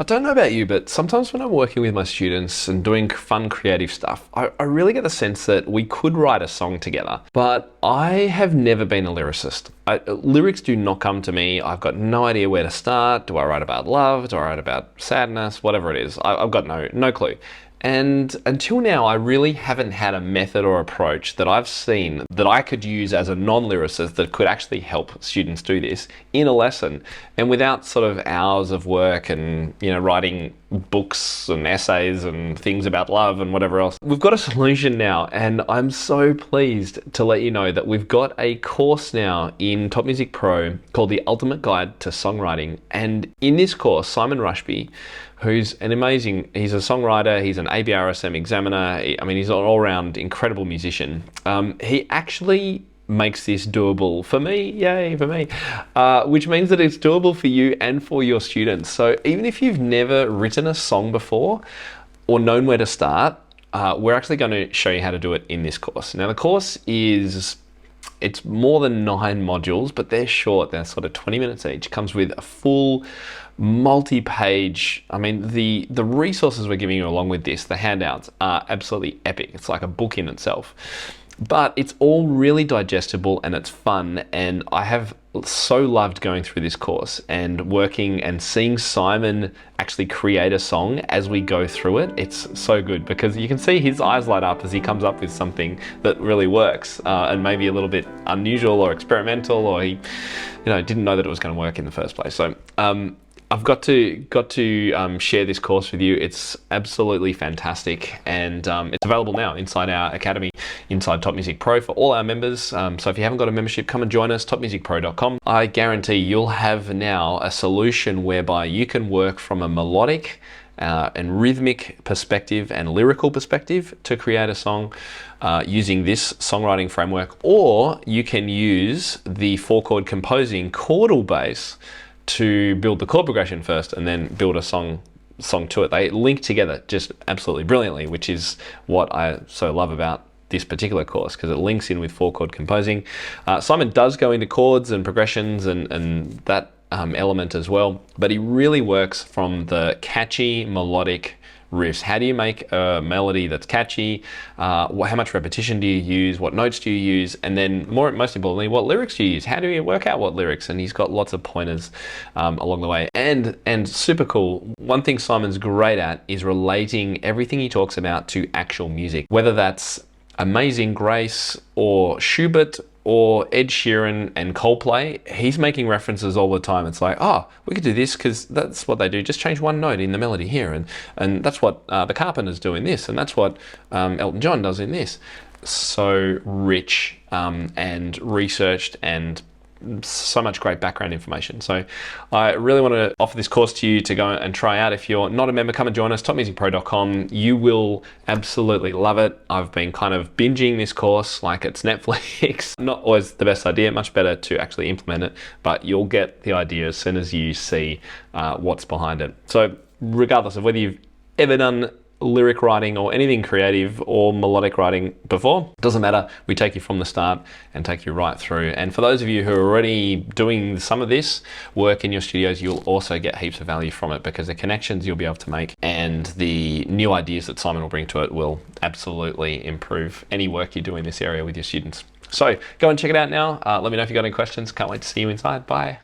I don't know about you, but sometimes when I'm working with my students and doing fun creative stuff, I really get the sense that we could write a song together, but I have never been a lyricist. Lyrics do not come to me. I've got no idea where to start. Do I write about love? Do I write about sadness? Whatever it is, I've got no clue. And until now, I really haven't had a method or approach that I've seen that I could use as a non-lyricist that could actually help students do this in a lesson and without sort of hours of work and, writing books and essays and things about love and whatever else. We've got a solution now, and I'm so pleased to let you know that we've got a course now in Top Music Pro called The Ultimate Guide to Songwriting. And in this course, Simon Rushby, who's he's a songwriter, he's an ABRSM examiner, he's an all-round incredible musician. He actually makes this doable for me, yay for me, which means that it's doable for you and for your students. So even if you've never written a song before or known where to start, we're actually going to show you how to do it in this course. Now the course it's more than 9 modules, but they're short. They're sort of 20 minutes each. Comes with a full multi-page, the resources we're giving you along with this, the handouts, are absolutely epic. It's like a book in itself. But it's all really digestible and it's fun, and I have so loved going through this course and working and seeing Simon actually create a song as we go through it. It's so good because you can see his eyes light up as he comes up with something that really works and maybe a little bit unusual or experimental, or he didn't know that it was going to work in the first place. So I've got to share this course with you. It's absolutely fantastic, and it's available now inside our academy, inside Top Music Pro for all our members. So if you haven't got a membership, come and join us, topmusicpro.com. I guarantee you'll have now a solution whereby you can work from a melodic and rhythmic perspective and lyrical perspective to create a song using this songwriting framework, or you can use the 4-chord composing chordal bass to build the chord progression first and then build a song to it. They link together just absolutely brilliantly, which is what I so love about this particular course, because it links in with 4-chord composing. Simon does go into chords and progressions and that element as well, but he really works from the catchy melodic riffs. How do you make a melody that's catchy? How much repetition do you use? What notes do you use? And then most importantly, what lyrics do you use? How do you work out what lyrics? And he's got lots of pointers along the way. And super cool, one thing Simon's great at is relating everything he talks about to actual music, whether that's Amazing Grace or Schubert or Ed Sheeran and Coldplay. He's making references all the time. It's like, oh, we could do this because that's what they do. Just change one note in the melody here. And that's what the Carpenters do in this. And that's what Elton John does in this. So rich and researched and so much great background information. So I really want to offer this course to you to go and try out. If you're not a member, come and join us, topmusicpro.com. You will absolutely love it. I've been kind of binging this course like it's Netflix. Not always the best idea, much better to actually implement it, but you'll get the idea as soon as you see what's behind it. So regardless of whether you've ever done lyric writing or anything creative or melodic writing before, doesn't matter. We take you from the start and take you right through. And for those of you who are already doing some of this work in your studios, you'll also get heaps of value from it, because the connections you'll be able to make and the new ideas that Simon will bring to it will absolutely improve any work you do in this area with your students. So go and check it out now. Let me know if you've got any questions. Can't wait to see you inside. Bye.